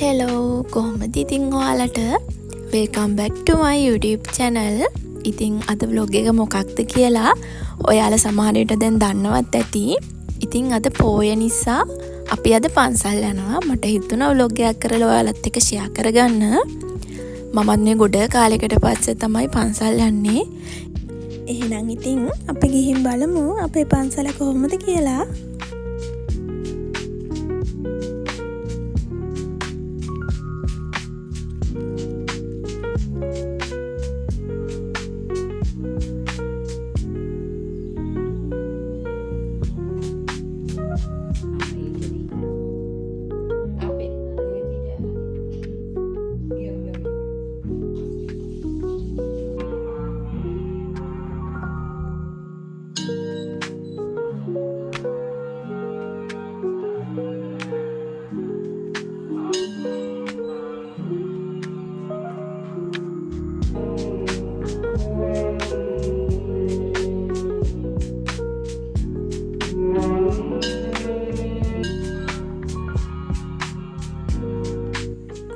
Hello කොහොමද ඉතින් ඔයාලට welcome back to my YouTube channel. ඉතින් අද vlog එක මොකක්ද කියලා ඔයාලා සමහර විට දැන් දන්නවත් ඇති. ඉතින් අද පෝය නිසා අපි අද පන්සල් යනවා. මට හිතුණා vlog එකක් කරලා ඔයාලත් එක්ක share කරගන්න. මමත් මේ ගොඩ කාලයකට පස්සේ තමයි පන්සල් යන්නේ. එහෙනම් ඉතින් අපි ගිහින් බලමු අපේ පන්සල කොහොමද කියලා.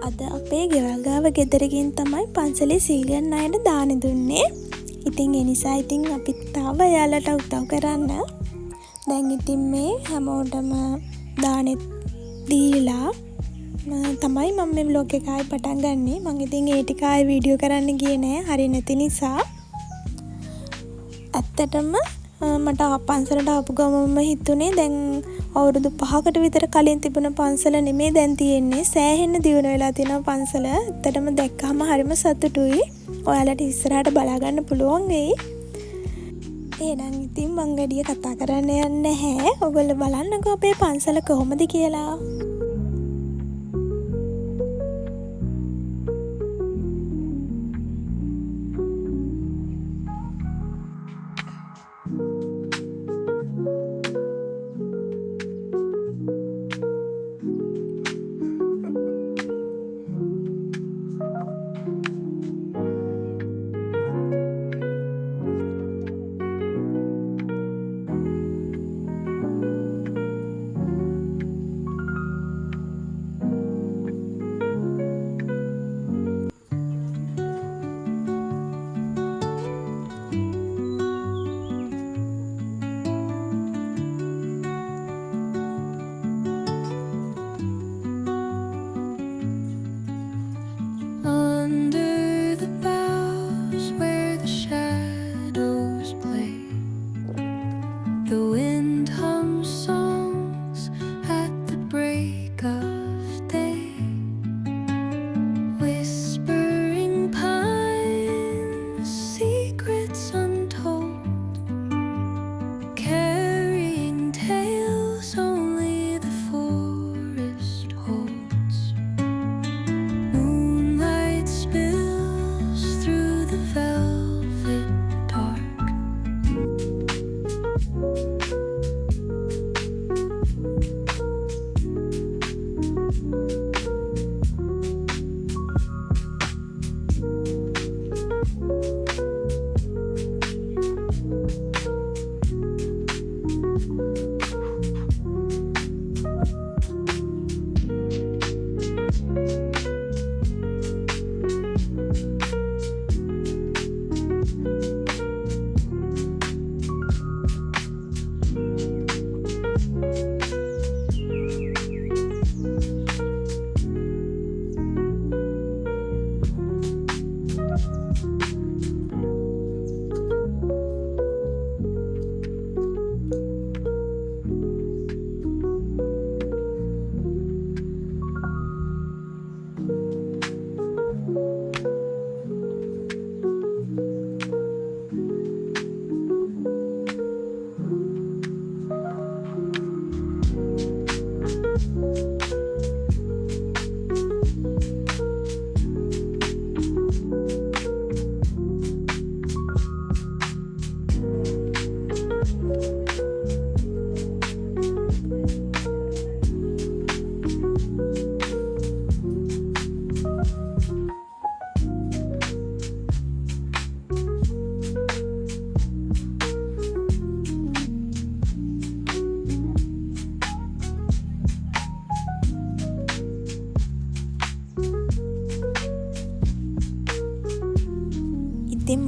අද අපේ ගෙවල් ගාව ගෙදරකින් තමයි පන්සලේ සීල් ගන්න අයට දාන දුන්නේ. ඉතින් ඒ නිසා ඉතින් අපිත් තාම යාලට උදව් කරන්න. දැන් ඉතින් මේ හැමෝටම දානෙත් දීලා තමයි මම මේ vlog එක ආයි පටන් ගන්නෙ. මම ඉතින් ඒ ටික ආයි වීඩියෝ කරන්න ගියේ නෑ හරිය නැති නිසා. ඇත්තටම මට පන්සලට ආපු ගමන්ම හිතුනේ දැන් අවුරුදු 5කට විතර කලින් තිබුණ පන්සල නෙමෙයි දැන් තියෙන්නේ. සෑහෙන්න දියුණු වෙලා තියෙනවා පන්සල. ඇත්තටම දැක්කම හරිම සතුටුයි. ඔයාලට ඉස්සරහට බලා ගන්න පුළුවන් වෙයි. එහෙනම් ඉතින් මං වැඩි කතා කරන්න යන්නේ නැහැ. ඔයගොල්ලෝ බලන්නකෝ අපේ පන්සල කොහොමද කියලා.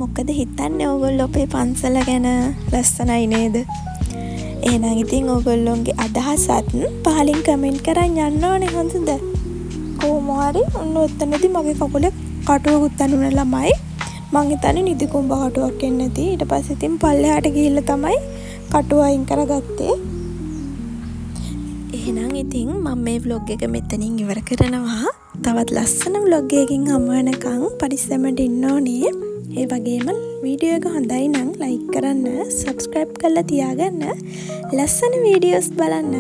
මොකද හිතන්නේ ඕගොල්ලෝ අපේ පන්සල ගැන ලස්සනයි නේද? එහෙනම් ඉතින් ඕගොල්ලොන්ගේ අදහසත් පහලින් කමෙන්ට් කරන් යන්න ඕනේ හොඳද? කොහොම හරි ඔන්න ඔතනදී මගේ කකුලේ කටුවකුත් අනුන ළමයි. මං හිතන්නේ නිදි කුඹ කටුවක් එන්නේ නැති. ඊට පස්සේ ඉතින් පල්ලෙහාට ගිහිල්ලා තමයි කටුව අයින් කරගත්තේ. එහෙනම් ඉතින් මම මේ vlog එක මෙතනින් ඉවර කරනවා. තවත් ලස්සන vlog එකකින් හමු වෙනකන් පරිස්සමට ඉන්න ඕනේ. ඒ වගේම වීඩියෝ එක හොඳයි නම් like කරන්න, subscribe කරලා තියාගන්න. ලස්සන වීඩියෝස් බලන්න.